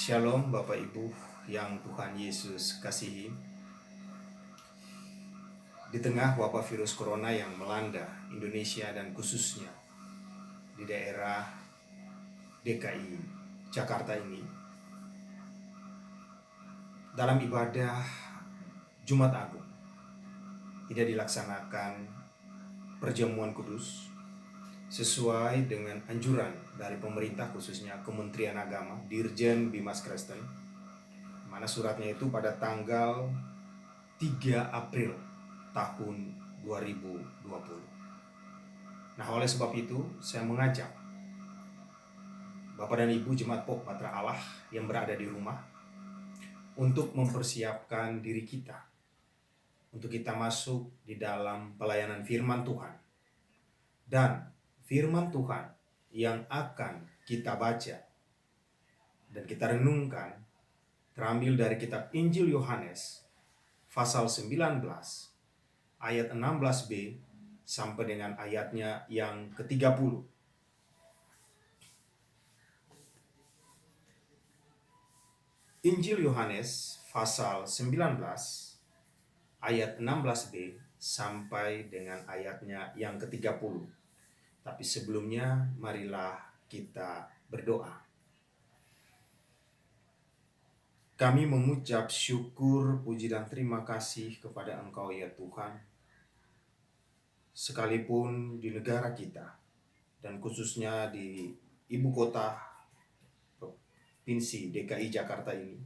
Shalom Bapak Ibu yang Tuhan Yesus kasihi. Di tengah wabah virus corona yang melanda Indonesia dan khususnya di daerah DKI Jakarta ini, dalam ibadah Jumat Agung tidak dilaksanakan perjamuan kudus sesuai dengan anjuran dari pemerintah, khususnya Kementerian Agama, Dirjen Bimas Kristen, mana suratnya itu pada tanggal 3 April tahun 2020. Nah, oleh sebab itu saya mengajak Bapak dan Ibu Jemaat Pok Patra Allah yang berada di rumah untuk mempersiapkan diri kita untuk kita masuk di dalam pelayanan firman Tuhan. Dan firman Tuhan yang akan kita baca dan kita renungkan terambil dari kitab Injil Yohanes pasal 19 ayat 16b sampai dengan ayatnya yang ke-30. Injil Yohanes pasal 19 ayat 16b sampai dengan ayatnya yang ke-30. Tapi sebelumnya marilah kita berdoa. Kami mengucap syukur, puji dan terima kasih kepada Engkau ya Tuhan. Sekalipun di negara kita dan khususnya di ibu kota Provinsi DKI Jakarta ini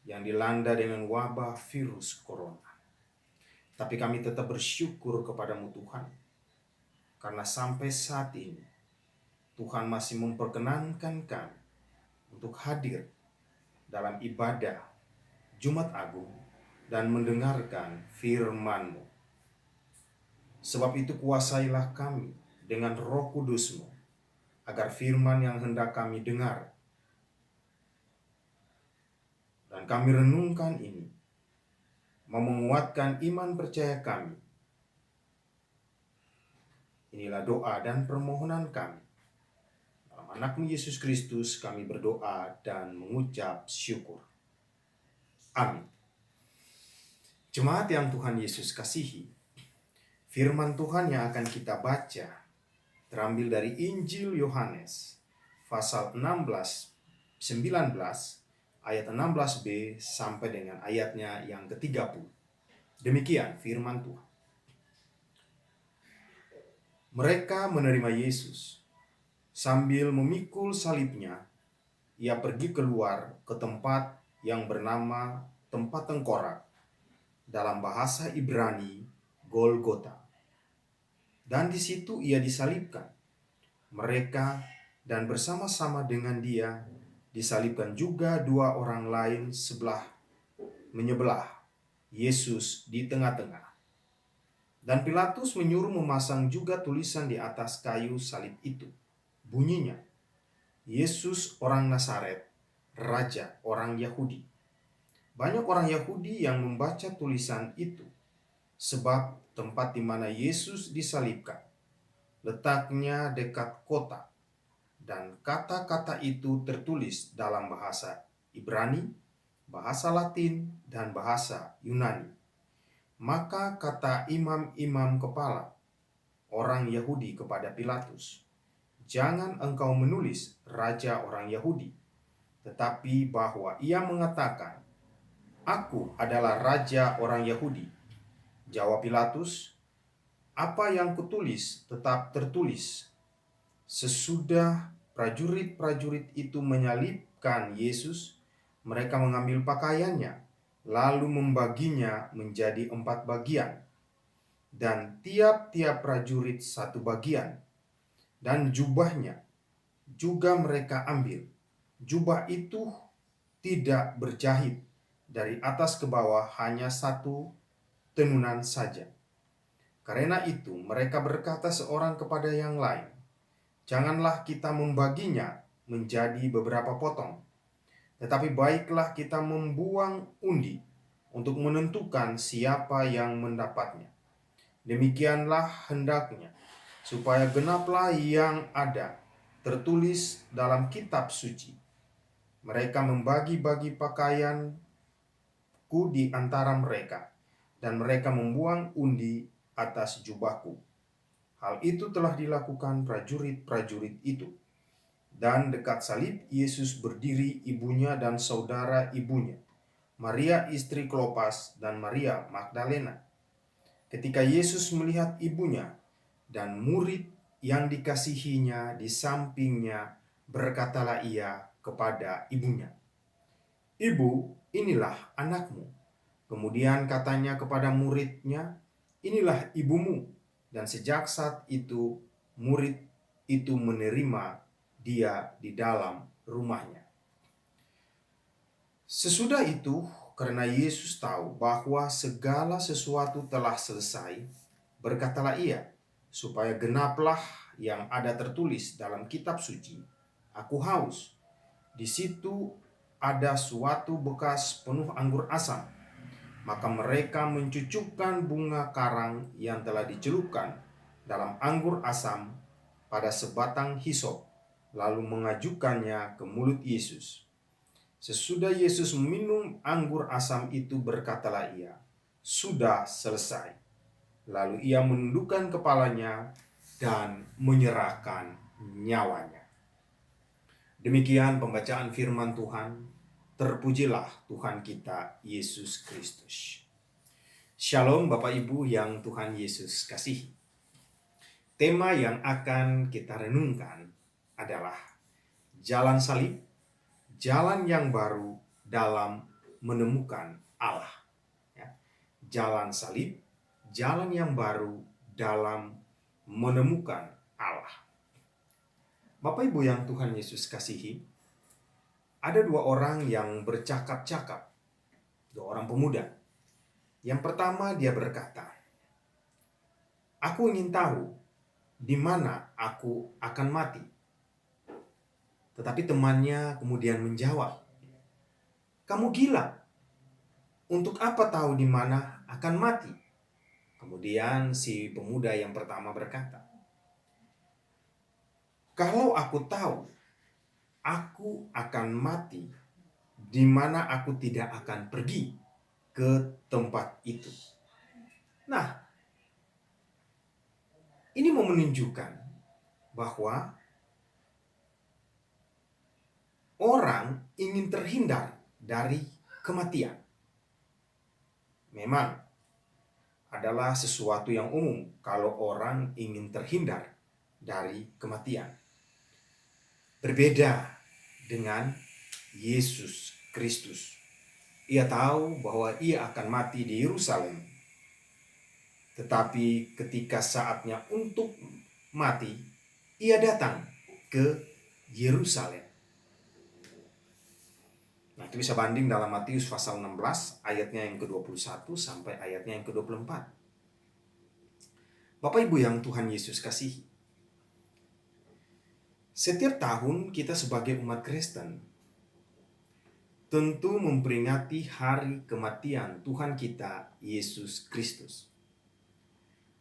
yang dilanda dengan wabah virus corona, tapi kami tetap bersyukur kepadamu Tuhan, karena sampai saat ini Tuhan masih memperkenankan kami untuk hadir dalam ibadah Jumat Agung dan mendengarkan firman-Mu. Sebab itu kuasailah kami dengan Roh Kudus-Mu, agar firman yang hendak kami dengar dan kami renungkan ini menguatkan iman percaya kami. Inilah doa dan permohonan kami. Dalam anak-Mu Yesus Kristus kami berdoa dan mengucap syukur. Amin. Jemaat yang Tuhan Yesus kasihi, firman Tuhan yang akan kita baca terambil dari Injil Yohanes pasal 19 ayat 16b sampai dengan ayatnya yang ke-30. Demikian firman Tuhan. Mereka menerima Yesus. Sambil memikul salibnya, ia pergi keluar ke tempat yang bernama tempat tengkorak, dalam bahasa Ibrani Golgota. Dan di situ ia disalibkan. Mereka dan bersama-sama dengan dia disalibkan juga dua orang lain menyebelah Yesus di tengah-tengah. Dan Pilatus menyuruh memasang juga tulisan di atas kayu salib itu. Bunyinya, Yesus orang Nazaret, Raja orang Yahudi. Banyak orang Yahudi yang membaca tulisan itu, sebab tempat di mana Yesus disalibkan letaknya dekat kota, dan kata-kata itu tertulis dalam bahasa Ibrani, bahasa Latin, dan bahasa Yunani. Maka kata imam-imam kepala orang Yahudi kepada Pilatus, "Jangan engkau menulis Raja orang Yahudi, tetapi bahwa ia mengatakan, 'Aku adalah Raja orang Yahudi.'" Jawab Pilatus, "Apa yang kutulis tetap tertulis." Sesudah prajurit-prajurit itu menyalibkan Yesus, mereka mengambil pakaiannya, lalu membaginya menjadi 4 bagian, dan tiap-tiap prajurit 1 bagian, dan jubahnya juga mereka ambil. Jubah itu tidak berjahit, dari atas ke bawah hanya 1 tenunan saja. Karena itu mereka berkata seorang kepada yang lain, "Janganlah kita membaginya menjadi beberapa potong, tetapi baiklah kita membuang undi untuk menentukan siapa yang mendapatnya. Demikianlah hendaknya, supaya genaplah yang ada tertulis dalam kitab suci. Mereka membagi-bagi pakaianku di antara mereka, dan mereka membuang undi atas jubahku. Hal itu telah dilakukan prajurit-prajurit itu. Dan dekat salib Yesus berdiri ibunya dan saudara ibunya, Maria istri Klopas dan Maria Magdalena. Ketika Yesus melihat ibunya dan murid yang dikasihinya di sampingnya, berkatalah ia kepada ibunya, "Ibu, inilah anakmu." Kemudian katanya kepada muridnya, "Inilah ibumu." Dan sejak saat itu, murid itu menerima dia di dalam rumahnya. Sesudah itu, karena Yesus tahu bahwa segala sesuatu telah selesai, berkatalah ia, supaya genaplah yang ada tertulis dalam kitab suci, "Aku haus." Di situ ada suatu bekas penuh anggur asam. Maka mereka mencucukkan bunga karang yang telah dicelupkan dalam anggur asam pada sebatang hisop, lalu mengajukannya ke mulut Yesus. Sesudah Yesus minum anggur asam itu, berkatalah ia, "Sudah selesai." Lalu ia menundukkan kepalanya dan menyerahkan nyawanya. Demikian pembacaan firman Tuhan. Terpujilah Tuhan kita Yesus Kristus. Shalom Bapak Ibu yang Tuhan Yesus kasihi. Tema yang akan kita renungkan adalah jalan salib, jalan yang baru dalam menemukan Allah. Ya. Jalan salib, jalan yang baru dalam menemukan Allah. Bapak Ibu yang Tuhan Yesus kasihi, ada dua orang yang bercakap-cakap, dua orang pemuda. Yang pertama dia berkata, "Aku ingin tahu di mana aku akan mati." Tetapi temannya kemudian menjawab, "Kamu gila. Untuk apa tahu di mana akan mati?" Kemudian si pemuda yang pertama berkata, "Kalau aku tahu aku akan mati, di mana aku tidak akan pergi ke tempat itu." Nah, ini mau menunjukkan bahwa orang ingin terhindar dari kematian. Memang adalah sesuatu yang umum kalau orang ingin terhindar dari kematian. Berbeda dengan Yesus Kristus. Ia tahu bahwa ia akan mati di Yerusalem. Tetapi ketika saatnya untuk mati, ia datang ke Yerusalem. Nah, itu bisa banding dalam Matius pasal 16 ayatnya yang ke-21 sampai ayatnya yang ke-24. Bapak Ibu yang Tuhan Yesus kasihi. Setiap tahun kita sebagai umat Kristen tentu memperingati hari kematian Tuhan kita Yesus Kristus.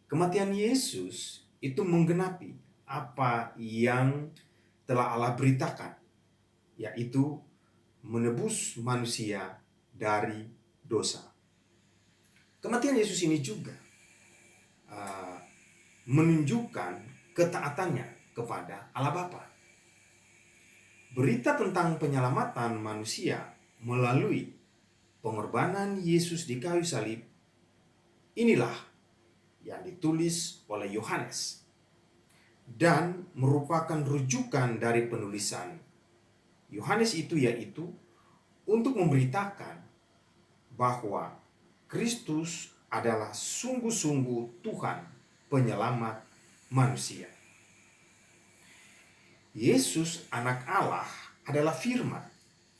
Kematian Yesus itu menggenapi apa yang telah Allah beritakan, yaitu menebus manusia dari dosa. Kematian Yesus ini juga menunjukkan ketaatannya kepada Allah Bapa. Berita tentang penyelamatan manusia melalui pengorbanan Yesus di kayu salib, inilah yang ditulis oleh Yohanes dan merupakan rujukan dari penulisan Yohanes itu, yaitu untuk memberitakan bahwa Kristus adalah sungguh-sungguh Tuhan penyelamat manusia. Yesus anak Allah adalah firman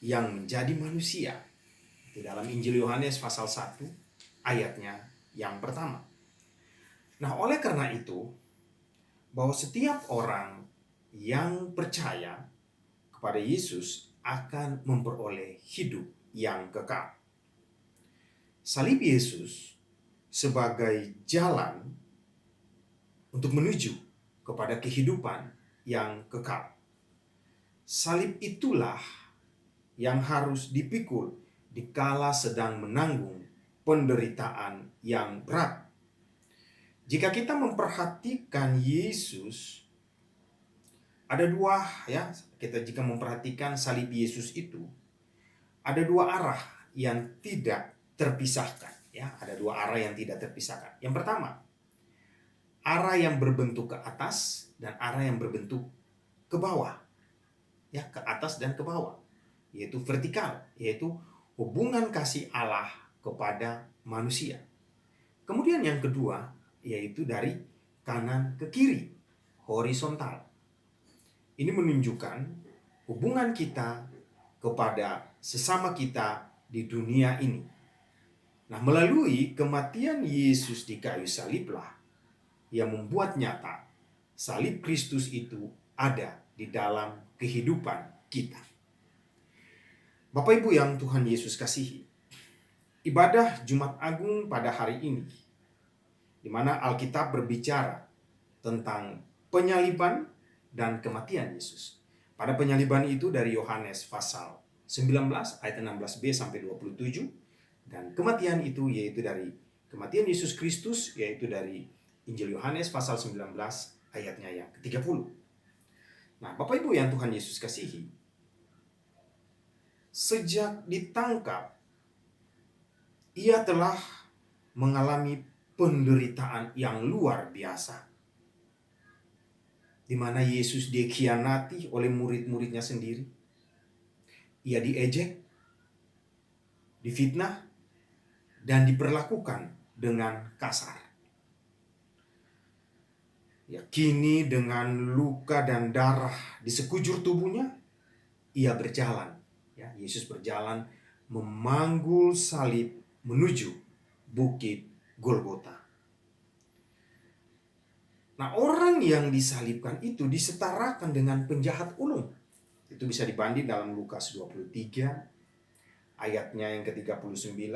yang menjadi manusia. Di dalam Injil Yohanes pasal 1 ayatnya yang pertama. Nah, oleh karena itu, bahwa setiap orang yang percaya kepada Yesus akan memperoleh hidup yang kekal. Salib Yesus sebagai jalan untuk menuju kepada kehidupan yang kekal. Salib itulah yang harus dipikul dikala sedang menanggung penderitaan yang berat. Jika kita memperhatikan Yesus, ada dua ya, jika memperhatikan salib Yesus itu, ada dua arah yang tidak terpisahkan ya, ada dua arah yang tidak terpisahkan. Yang pertama, arah yang berbentuk ke atas dan arah yang berbentuk ke bawah. Ya, ke atas dan ke bawah, yaitu vertikal, yaitu hubungan kasih Allah kepada manusia. Kemudian yang kedua, yaitu dari kanan ke kiri, horizontal. Ini menunjukkan hubungan kita kepada sesama kita di dunia ini. Nah, melalui kematian Yesus di kayu saliblah yang membuat nyata salib Kristus itu ada di dalam kehidupan kita. Bapak Ibu yang Tuhan Yesus kasihi, ibadah Jumat Agung pada hari ini, di mana Alkitab berbicara tentang penyaliban dan kematian Yesus. Pada penyaliban itu dari Yohanes pasal 19 ayat 16b sampai 27, dan kematian itu yaitu dari kematian Yesus Kristus, yaitu dari Injil Yohanes pasal 19 ayatnya yang ke-30. Nah, Bapak Ibu yang Tuhan Yesus kasihi, sejak ditangkap, ia telah mengalami penderitaan yang luar biasa, di mana Yesus dikhianati oleh murid-muridnya sendiri. Ia diejek, difitnah, dan diperlakukan dengan kasar. Ya, kini dengan luka dan darah di sekujur tubuhnya, ia berjalan. Ya, Yesus berjalan memanggul salib menuju Bukit Golgota. Nah, orang yang disalibkan itu disetarakan dengan penjahat ulung. Itu bisa dibanding dalam Lukas 23 ayatnya yang ke-39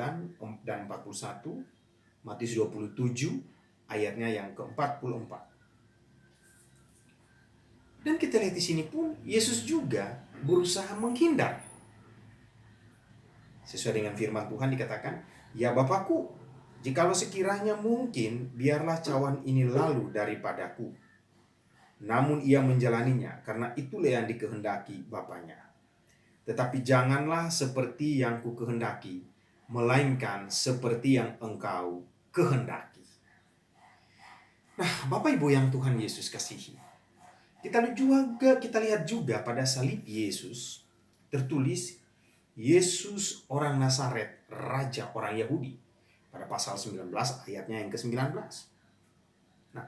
dan 41, Matius 27 ayatnya yang ke-44. Dan kita lihat di sini pun Yesus juga berusaha menghindar. Sesuai dengan firman Tuhan dikatakan, "Ya Bapakku, jikalau sekiranya mungkin, biarlah cawan ini lalu daripadaku. Namun ia menjalaninya, karena itulah yang dikehendaki Bapanya. Tetapi janganlah seperti yang ku kehendaki, melainkan seperti yang engkau kehendaki." Nah, Bapak Ibu yang Tuhan Yesus kasihi, kita lihat juga pada salib Yesus tertulis Yesus orang Nazaret, Raja orang Yahudi, pada pasal 19 ayatnya yang ke-19. Nah,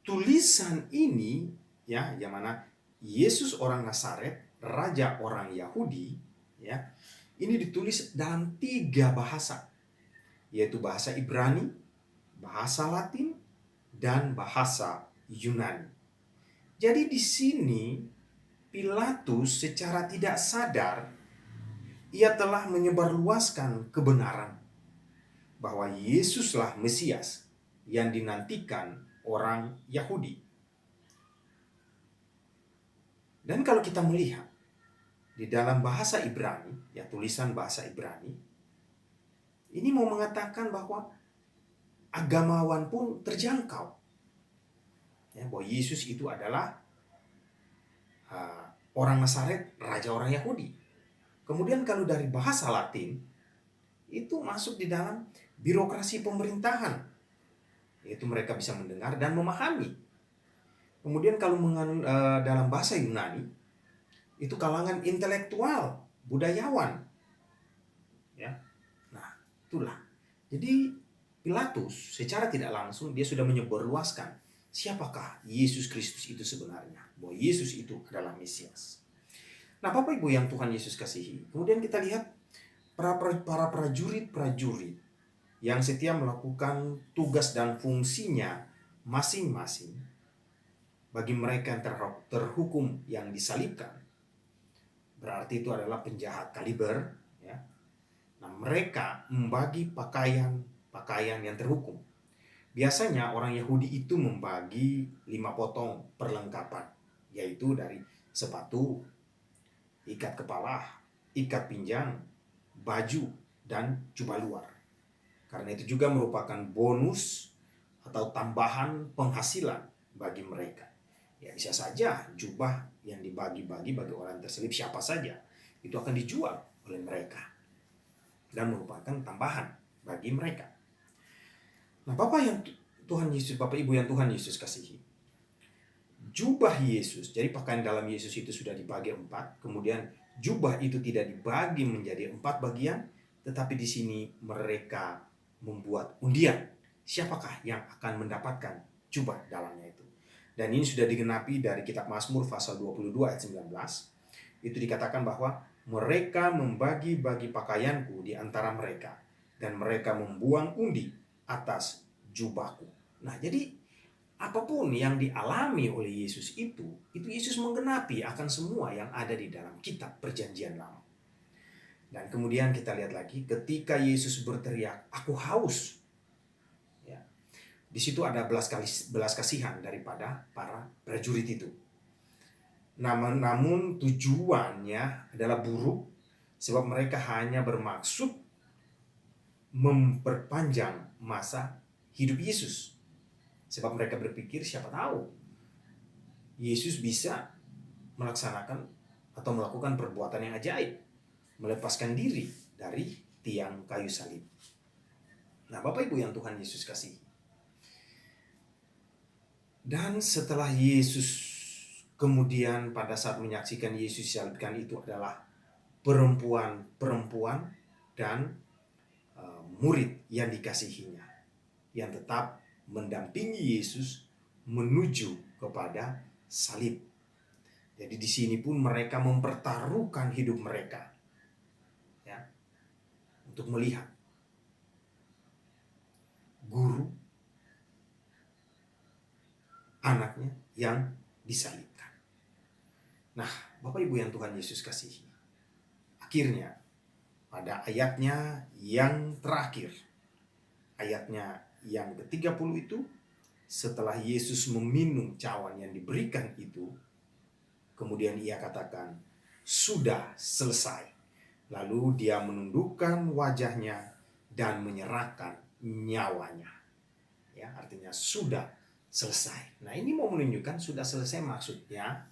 tulisan ini ya, yang mana Yesus orang Nazaret, Raja orang Yahudi, ya, ini ditulis dalam 3 bahasa, yaitu bahasa Ibrani, bahasa Latin, dan bahasa Yunani. Jadi di sini Pilatus secara tidak sadar ia telah menyebarluaskan kebenaran bahwa Yesuslah Mesias yang dinantikan orang Yahudi. Dan kalau kita melihat di dalam bahasa Ibrani, ya tulisan bahasa Ibrani, ini mau mengatakan bahwa agamawan pun terjangkau. Ya, bahwa Yesus itu adalah orang Nazaret, raja orang Yahudi. Kemudian kalau dari bahasa Latin, itu masuk di dalam birokrasi pemerintahan, yaitu mereka bisa mendengar dan memahami. Kemudian kalau dalam bahasa Yunani, itu kalangan intelektual, budayawan. Ya. Nah, itulah. Jadi Pilatus secara tidak langsung dia sudah menyebarluaskan siapakah Yesus Kristus itu sebenarnya, bahwa Yesus itu adalah Mesias. Nah, Bapak Ibu yang Tuhan Yesus kasihi, kemudian kita lihat para prajurit-prajurit yang setia melakukan tugas dan fungsinya masing-masing bagi mereka yang terhukum yang disalibkan. Berarti itu adalah penjahat kaliber, ya. Nah, mereka membagi pakaian yang terhukum. Biasanya orang Yahudi itu membagi 5 potong perlengkapan, yaitu dari sepatu, ikat kepala, ikat pinggang, baju, dan jubah luar. Karena itu juga merupakan bonus atau tambahan penghasilan bagi mereka. Ya, bisa saja jubah yang dibagi-bagi bagi orang terselip siapa saja itu akan dijual oleh mereka dan merupakan tambahan bagi mereka. Nah, Tuhan Yesus, Bapak Ibu yang Tuhan Yesus kasihi, jubah Yesus, jadi pakaian dalam Yesus itu sudah dibagi 4, kemudian jubah itu tidak dibagi menjadi 4 bagian, tetapi di sini mereka membuat undian. Siapakah yang akan mendapatkan jubah dalamnya itu? Dan ini sudah digenapi dari kitab Mazmur pasal 22 ayat 19. Itu dikatakan bahwa mereka membagi-bagi pakaianku di antara mereka, dan mereka membuang undi atas jubahku. Nah, jadi apapun yang dialami oleh Yesus itu Yesus menggenapi akan semua yang ada di dalam kitab Perjanjian Lama. Dan kemudian kita lihat lagi ketika Yesus berteriak, "Aku haus." Ya, di situ ada belas kasihan daripada para prajurit itu. Namun tujuannya adalah buruk, sebab mereka hanya bermaksud memperpanjang masa hidup Yesus. Sebab mereka berpikir siapa tahu Yesus bisa melaksanakan atau melakukan perbuatan yang ajaib, melepaskan diri dari tiang kayu salib. Nah, Bapak Ibu yang Tuhan Yesus kasihi. Dan setelah Yesus kemudian pada saat menyaksikan Yesus disalibkan itu adalah perempuan dan murid yang dikasihinya yang tetap mendampingi Yesus menuju kepada salib. Jadi di sini pun mereka mempertaruhkan hidup mereka, ya, untuk melihat guru anaknya yang disalibkan. Nah, Bapak Ibu yang Tuhan Yesus kasihi, akhirnya pada ayatnya yang terakhir, ayatnya yang ke-30 itu, setelah Yesus meminum cawan yang diberikan itu, kemudian ia katakan, "Sudah selesai." Lalu dia menundukkan wajahnya dan menyerahkan nyawanya. Ya, artinya sudah selesai. Nah, ini mau menunjukkan sudah selesai maksudnya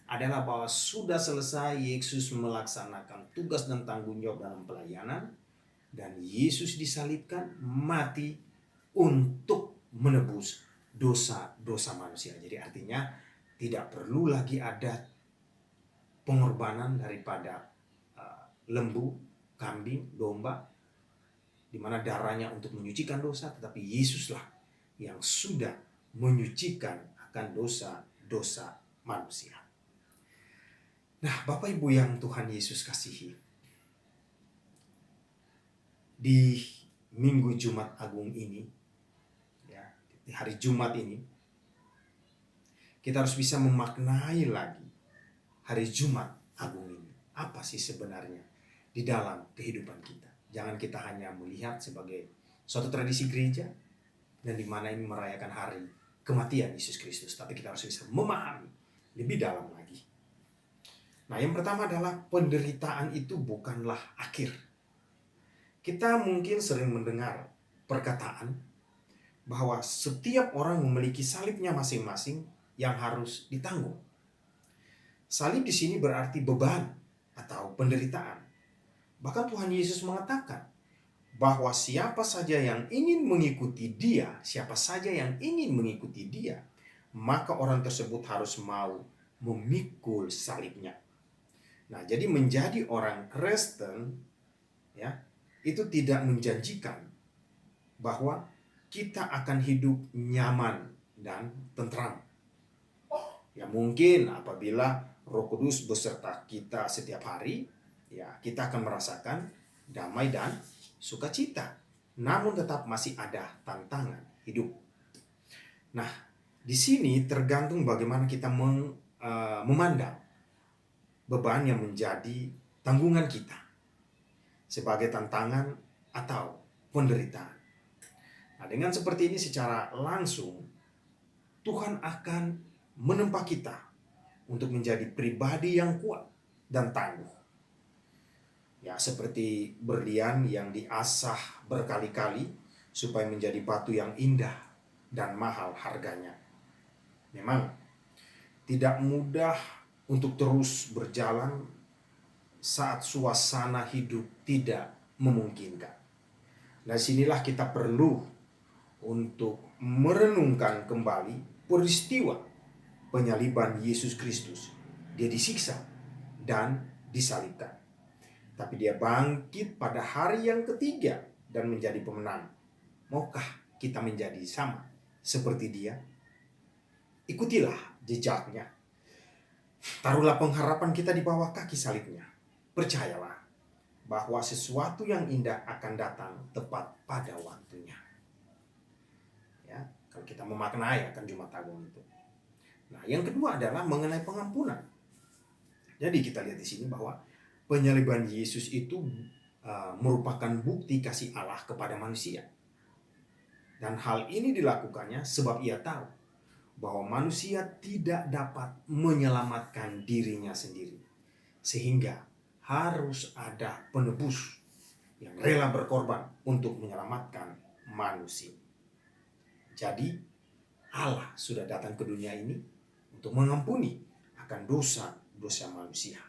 adalah bahwa sudah selesai Yesus melaksanakan tugas dan tanggung jawab dalam pelayanan, dan Yesus disalibkan mati untuk menebus dosa-dosa manusia. Jadi artinya tidak perlu lagi ada pengorbanan daripada lembu, kambing, domba, di mana darahnya untuk menyucikan dosa, tetapi Yesuslah yang sudah menyucikan akan dosa-dosa manusia. Nah, Bapak Ibu yang Tuhan Yesus kasihi, di Minggu Jumat Agung ini, ya, di hari Jumat ini, kita harus bisa memaknai lagi hari Jumat Agung ini. Apa sih sebenarnya di dalam kehidupan kita? Jangan kita hanya melihat sebagai suatu tradisi gereja dan di mana ini merayakan hari kematian Yesus Kristus, tapi kita harus bisa memahami lebih dalam lagi. Nah, yang pertama adalah penderitaan itu bukanlah akhir. Kita mungkin sering mendengar perkataan bahwa setiap orang memiliki salibnya masing-masing yang harus ditanggung. Salib di sini berarti beban atau penderitaan. Bahkan Tuhan Yesus mengatakan bahwa siapa saja yang ingin mengikuti Dia, maka orang tersebut harus mau memikul salibnya. Nah, jadi menjadi orang Kristen, ya, itu tidak menjanjikan bahwa kita akan hidup nyaman dan tentram. Ya, mungkin apabila Roh Kudus beserta kita setiap hari, ya, kita akan merasakan damai dan sukacita. Namun tetap masih ada tantangan hidup. Nah, di sini tergantung bagaimana kita memandang beban yang menjadi tanggungan kita sebagai tantangan atau penderitaan. Nah, dengan seperti ini secara langsung Tuhan akan menempa kita untuk menjadi pribadi yang kuat dan tangguh. Ya, seperti berlian yang diasah berkali-kali supaya menjadi batu yang indah dan mahal harganya. Memang tidak mudah untuk terus berjalan saat suasana hidup tidak memungkinkan. Nah, sinilah kita perlu untuk merenungkan kembali peristiwa penyaliban Yesus Kristus. Dia disiksa dan disalibkan. Tapi dia bangkit pada hari yang ketiga dan menjadi pemenang. Maukah kita menjadi sama seperti dia? Ikutilah jejaknya. Taruhlah pengharapan kita di bawah kaki salibnya. Percayalah bahwa sesuatu yang indah akan datang tepat pada waktunya. Ya, kalau kita memaknai akan Jumat Agung itu. Nah, yang kedua adalah mengenai pengampunan. Jadi kita lihat di sini bahwa penyaliban Yesus itu merupakan bukti kasih Allah kepada manusia. Dan hal ini dilakukannya sebab ia tahu bahwa manusia tidak dapat menyelamatkan dirinya sendiri. Sehingga harus ada penebus yang rela berkorban untuk menyelamatkan manusia. Jadi Allah sudah datang ke dunia ini untuk mengampuni akan dosa-dosa manusia.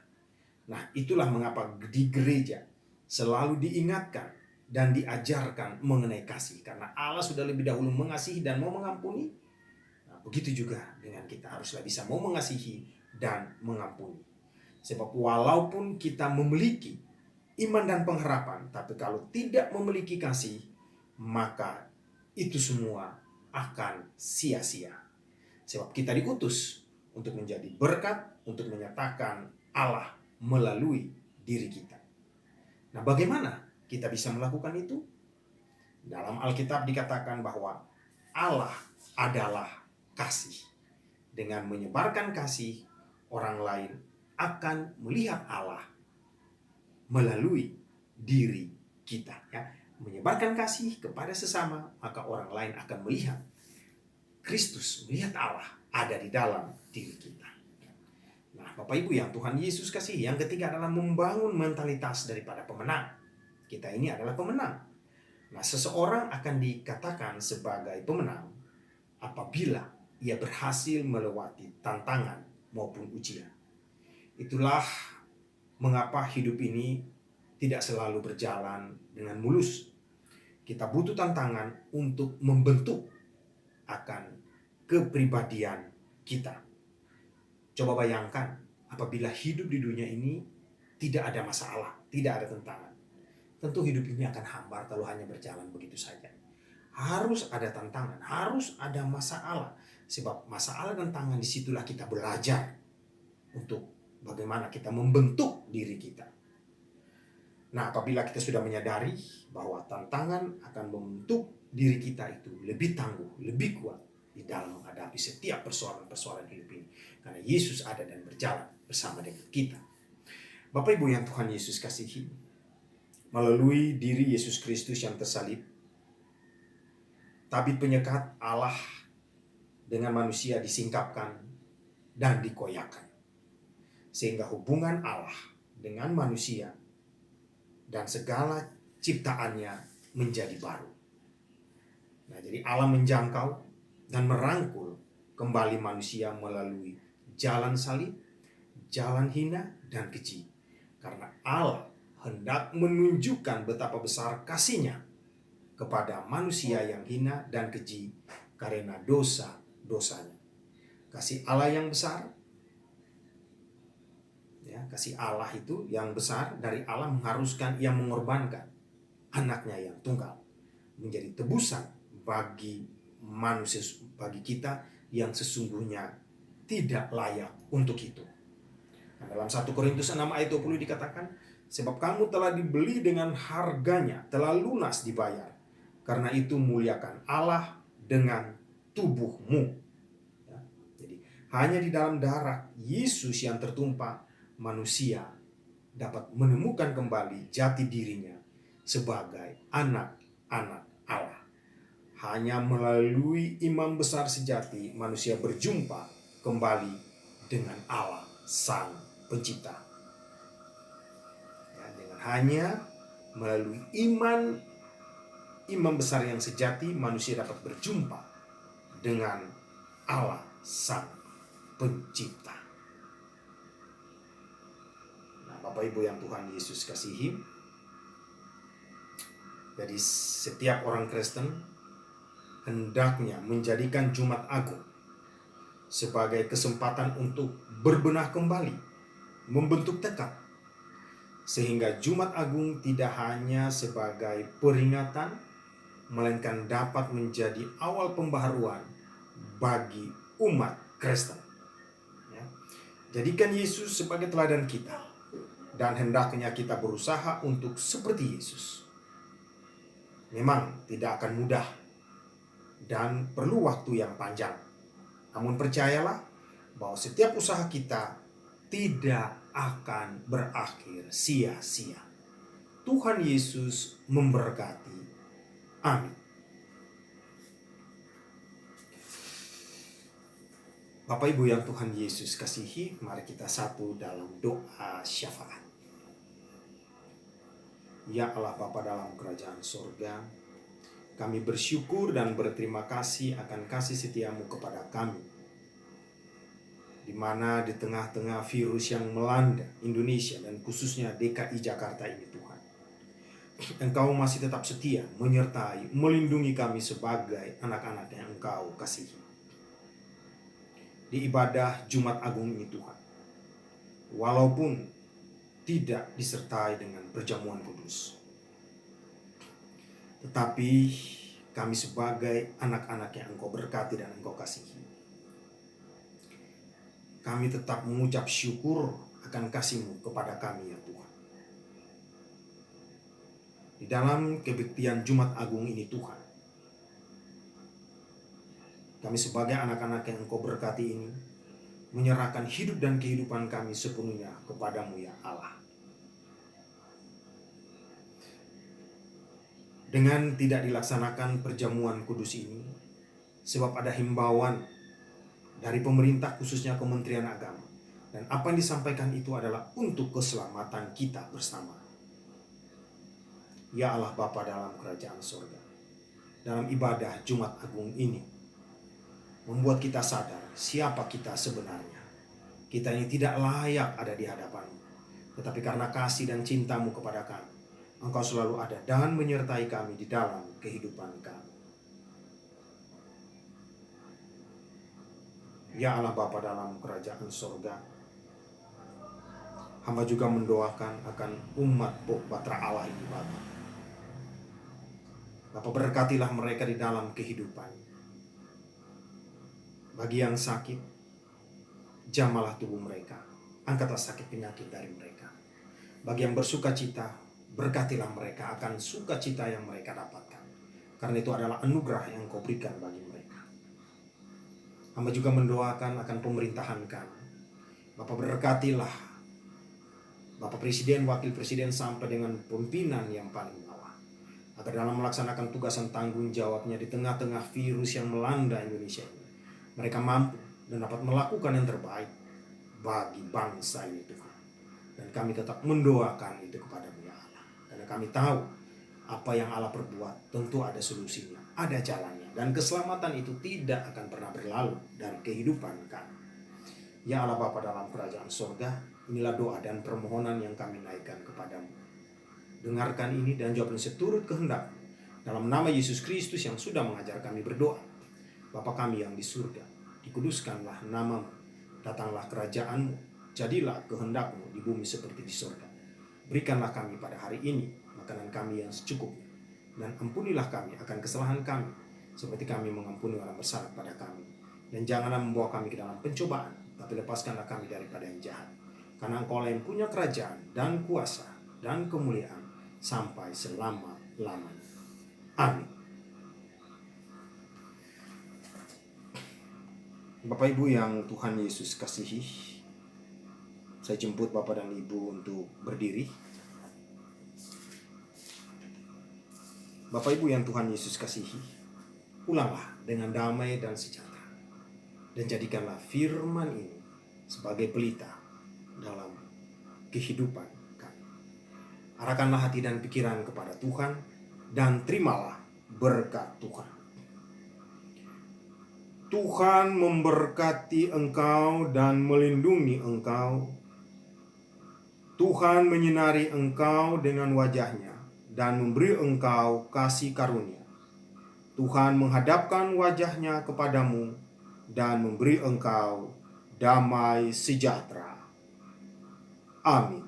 Nah, itulah mengapa di gereja selalu diingatkan dan diajarkan mengenai kasih. Karena Allah sudah lebih dahulu mengasihi dan mau mengampuni. Nah, begitu juga dengan kita haruslah bisa mau mengasihi dan mengampuni. Sebab walaupun kita memiliki iman dan pengharapan, tapi kalau tidak memiliki kasih, maka itu semua akan sia-sia. Sebab kita diutus untuk menjadi berkat, untuk menyatakan Allah melalui diri kita. Nah, bagaimana kita bisa melakukan itu? Dalam Alkitab dikatakan bahwa Allah adalah kasih. Dengan menyebarkan kasih, orang lain akan melihat Allah melalui diri kita. Ya. Menyebarkan kasih kepada sesama, maka orang lain akan melihat Kristus, melihat Allah ada di dalam diri kita. Nah, Bapak Ibu yang Tuhan Yesus kasihi, yang ketiga adalah membangun mentalitas daripada pemenang. Kita ini adalah pemenang. Nah, seseorang akan dikatakan sebagai pemenang apabila ia berhasil melewati tantangan maupun ujian. Itulah mengapa hidup ini tidak selalu berjalan dengan mulus. Kita butuh tantangan untuk membentuk akan kepribadian kita. Coba bayangkan apabila hidup di dunia ini tidak ada masalah, tidak ada tantangan. Tentu hidup ini akan hambar kalau hanya berjalan begitu saja. Harus ada tantangan, harus ada masalah. Sebab masalah dan tantangan disitulah kita belajar untuk bagaimana kita membentuk diri kita. Nah, apabila kita sudah menyadari bahwa tantangan akan membentuk diri kita itu lebih tangguh, lebih kuat di dalam menghadapi setiap persoalan-persoalan hidup ini. Karena Yesus ada dan berjalan bersama dengan kita. Bapak Ibu yang Tuhan Yesus kasihi, melalui diri Yesus Kristus yang tersalib, tabit penyekat Allah dengan manusia disingkapkan dan dikoyakkan. Sehingga hubungan Allah dengan manusia dan segala ciptaannya menjadi baru. Nah, jadi Allah menjangkau dan merangkul kembali manusia melalui jalan salib, jalan hina, dan keji. Karena Allah hendak menunjukkan betapa besar kasih-Nya kepada manusia yang hina dan keji karena dosa-dosanya. Kasih Allah yang besar, ya, kasih Allah itu yang besar dari Allah mengharuskan Ia mengorbankan anaknya yang tunggal menjadi tebusan bagi manusia, bagi kita yang sesungguhnya tidak layak untuk itu. Nah, dalam 1 Korintus 6 ayat 20 dikatakan, sebab kamu telah dibeli dengan harganya, telah lunas dibayar. Karena itu muliakan Allah dengan tubuhmu. Ya, jadi hanya di dalam darah Yesus yang tertumpah, manusia dapat menemukan kembali jati dirinya sebagai anak-anak Allah. Hanya melalui imam besar sejati manusia berjumpa kembali dengan Allah Sang Pencipta. Ya, dengan hanya melalui iman imam besar yang sejati manusia dapat berjumpa dengan Allah Sang Pencipta. Nah, Bapak Ibu yang Tuhan Yesus kasihi, jadi setiap orang Kristen hendaknya menjadikan Jumat Agung sebagai kesempatan untuk berbenah kembali, membentuk tekad, sehingga Jumat Agung tidak hanya sebagai peringatan, melainkan dapat menjadi awal pembaharuan bagi umat Kristen. Ya. Jadikan Yesus sebagai teladan kita, dan hendaknya kita berusaha untuk seperti Yesus. Memang tidak akan mudah dan perlu waktu yang panjang. Namun percayalah bahwa setiap usaha kita tidak akan berakhir sia-sia. Tuhan Yesus memberkati. Amin. Bapak Ibu yang Tuhan Yesus kasihi, mari kita satu dalam doa syafaat. Ya Allah Bapa dalam kerajaan sorga, kami bersyukur dan berterima kasih akan kasih setiamu kepada kami. Di mana di tengah-tengah virus yang melanda Indonesia dan khususnya DKI Jakarta ini Tuhan, Engkau masih tetap setia menyertai, melindungi kami sebagai anak-anak yang Engkau kasihi. Di ibadah Jumat Agung ini Tuhan, walaupun tidak disertai dengan perjamuan kudus, tetapi kami sebagai anak-anak yang Engkau berkati dan Engkau kasihi, kami tetap mengucap syukur akan kasih-Mu kepada kami ya Tuhan. Di dalam kebaktian Jumat Agung ini Tuhan, kami sebagai anak-anak yang Engkau berkati ini menyerahkan hidup dan kehidupan kami sepenuhnya kepadamu ya Allah. Dengan tidak dilaksanakan perjamuan kudus ini, sebab ada himbauan dari pemerintah khususnya Kementerian Agama, dan apa yang disampaikan itu adalah untuk keselamatan kita bersama. Ya Allah Bapa dalam kerajaan surga, dalam ibadah Jumat Agung ini membuat kita sadar siapa kita sebenarnya. Kita ini tidak layak ada di hadapan-Mu, tetapi karena kasih dan cinta-Mu kepada kami, Engkau selalu ada dan menyertai kami di dalam kehidupan kami. Ya Allah Bapa dalam kerajaan surga, hamba juga mendoakan akan umat Bapa Allah ini Bapa. Bapa berkatilah mereka di dalam kehidupan. Bagi yang sakit, jamalah tubuh mereka, angkatlah sakit penyakit dari mereka. Bagi yang bersuka cita, berkatilah mereka akan sukacita yang mereka dapatkan, karena itu adalah anugerah yang Kau berikan bagi mereka. Hamba juga mendoakan akan pemerintahan kami. Bapak berkatilah Bapak Presiden, Wakil Presiden sampai dengan pimpinan yang paling bawah, agar dalam melaksanakan tugas dan tanggung jawabnya di tengah-tengah virus yang melanda Indonesia ini, mereka mampu dan dapat melakukan yang terbaik bagi bangsa ini Tuhan. Dan kami tetap mendoakan itu kepada-Mu ya Allah. Karena kami tahu apa yang Allah perbuat tentu ada solusinya, ada jalannya. Dan keselamatan itu tidak akan pernah berlalu dari kehidupan kami. Ya Allah Bapa dalam kerajaan surga, inilah doa dan permohonan yang kami naikkan kepada-Mu. Dengarkan ini dan jawab seturut kehendak. Dalam nama Yesus Kristus yang sudah mengajar kami berdoa. Bapa kami yang di surga, dikuduskanlah nama-Mu, datanglah kerajaan-Mu, jadilah kehendak-Mu di bumi seperti di surga. Berikanlah kami pada hari ini makanan kami yang secukupnya, dan ampunilah kami akan kesalahan kami, seperti kami mengampuni orang bersalah pada kami. Dan janganlah membawa kami ke dalam pencobaan, tapi lepaskanlah kami daripada yang jahat. Karena Engkau yang punya kerajaan dan kuasa dan kemuliaan sampai selama-lamanya. Amin. Bapak Ibu yang Tuhan Yesus kasihi, saya jemput Bapak dan Ibu untuk berdiri. Bapak Ibu yang Tuhan Yesus kasihi, pulanglah dengan damai dan sejahtera, dan jadikanlah firman ini sebagai pelita dalam kehidupan kami. Arahkanlah hati dan pikiran kepada Tuhan dan terimalah berkat Tuhan. Tuhan memberkati engkau dan melindungi engkau. Tuhan menyinari engkau dengan wajah-Nya dan memberi engkau kasih karunia. Tuhan menghadapkan wajah-Nya kepadamu dan memberi engkau damai sejahtera. Amin.